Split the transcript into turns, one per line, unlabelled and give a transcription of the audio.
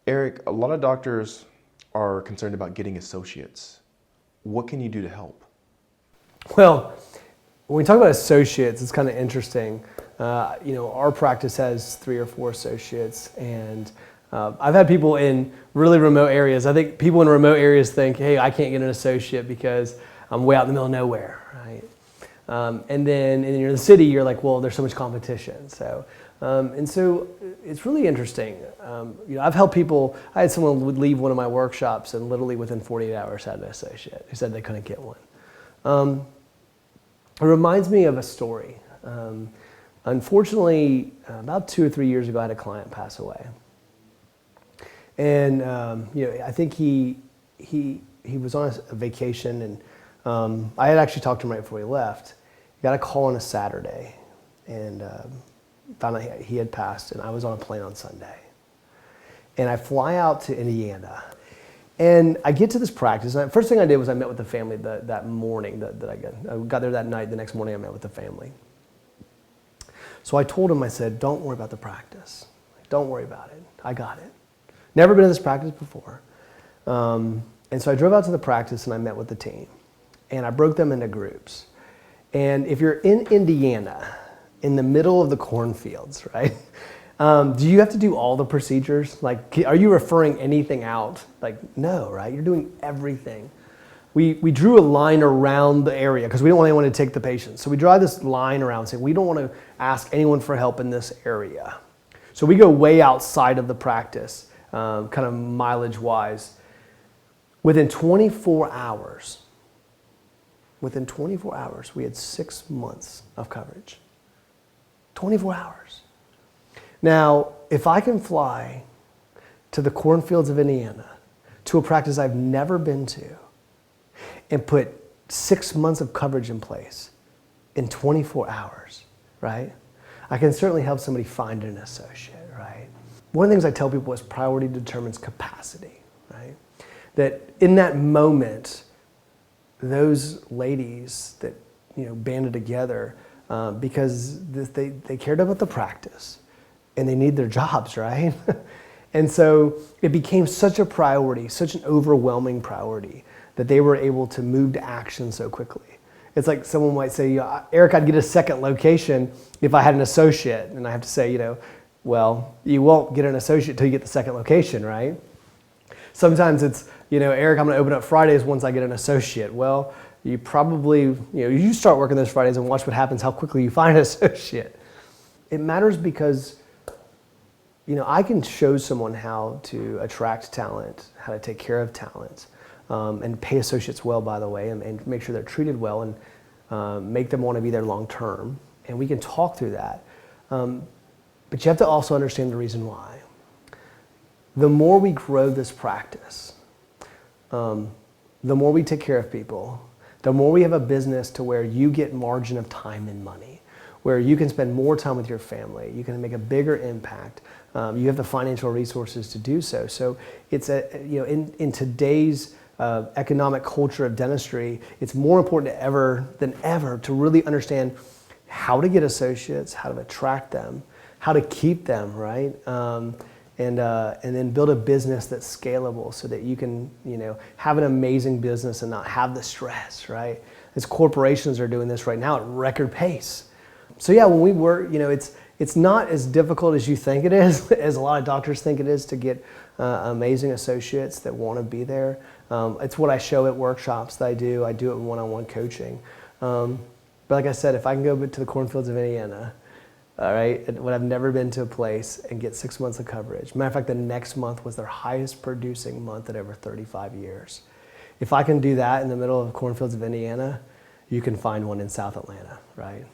Eric, a lot of doctors are concerned about getting associates. What can you do to help?
Well, when we talk about associates, it's kind of interesting. Our practice has 3 or 4 associates, and I've had people in really remote areas. I think people in remote areas think, hey, I can't get an associate because I'm way out in the middle of nowhere, right? And then in the city, you're like, well, there's so much competition. So it's really interesting. I've helped people. I had someone would leave one of my workshops and literally within 48 hours had an associate who said they couldn't get one. It reminds me of a story. Unfortunately, about 2 or 3 years ago, I had a client pass away. And I think he was on a vacation, and I had actually talked to him right before he left. He got a call on a Saturday, and found out he had passed, and I was on a plane on Sunday. And I fly out to Indiana, and I get to this practice. And the first thing I did was I met with the family that morning that I got there that night. The next morning I met with the family. So I told him, I said, don't worry about the practice. Don't worry about it. I got it. Never been in this practice before. And so I drove out to the practice and I met with the team. And I broke them into groups. And if you're in Indiana, in the middle of the cornfields, right? Do you have to do all the procedures? Like, are you referring anything out? Like, no, right? You're doing everything. We drew a line around the area because we don't want anyone to take the patient. So we draw this line around saying we don't want to ask anyone for help in this area. So we go way outside of the practice, kind of mileage-wise. Within 24 hours, we had 6 months of coverage. 24 hours. Now, if I can fly to the cornfields of Indiana, to a practice I've never been to, and put 6 months of coverage in place in 24 hours, right? I can certainly help somebody find an associate, right? One of the things I tell people is priority determines capacity, right? That in that moment, those ladies that banded together because they cared about the practice and they need their jobs, right? And so it became such a priority, such an overwhelming priority that they were able to move to action so quickly. It's like someone might say, Eric, I'd get a second location if I had an associate. And I have to say, well, you won't get an associate until you get the second location, right? Sometimes it's, Eric, I'm gonna open up Fridays once I get an associate. Well, you probably, you start working those Fridays and watch what happens, how quickly you find an associate. It matters because, I can show someone how to attract talent, how to take care of talent, and pay associates well, by the way, and make sure they're treated well and make them want to be there long term. And we can talk through that. But you have to also understand the reason why. The more we grow this practice, the more we take care of people, the more we have a business to where you get margin of time and money, where you can spend more time with your family, you can make a bigger impact, you have the financial resources to do so. So it's in today's economic culture of dentistry, it's more important than ever to really understand how to get associates, how to attract them, how to keep them, right? And then build a business that's scalable so that you can, have an amazing business and not have the stress, right? As corporations are doing this right now at record pace. So yeah, when we work, it's not as difficult as you think it is, as a lot of doctors think it is to get amazing associates that want to be there. It's what I show at workshops that I do. I do it in one-on-one coaching. But like I said, if I can go to the cornfields of Indiana, all right, when I've never been to a place and get 6 months of coverage. Matter of fact, the next month was their highest producing month in over 35 years. If I can do that in the middle of cornfields of Indiana, you can find one in South Atlanta, right?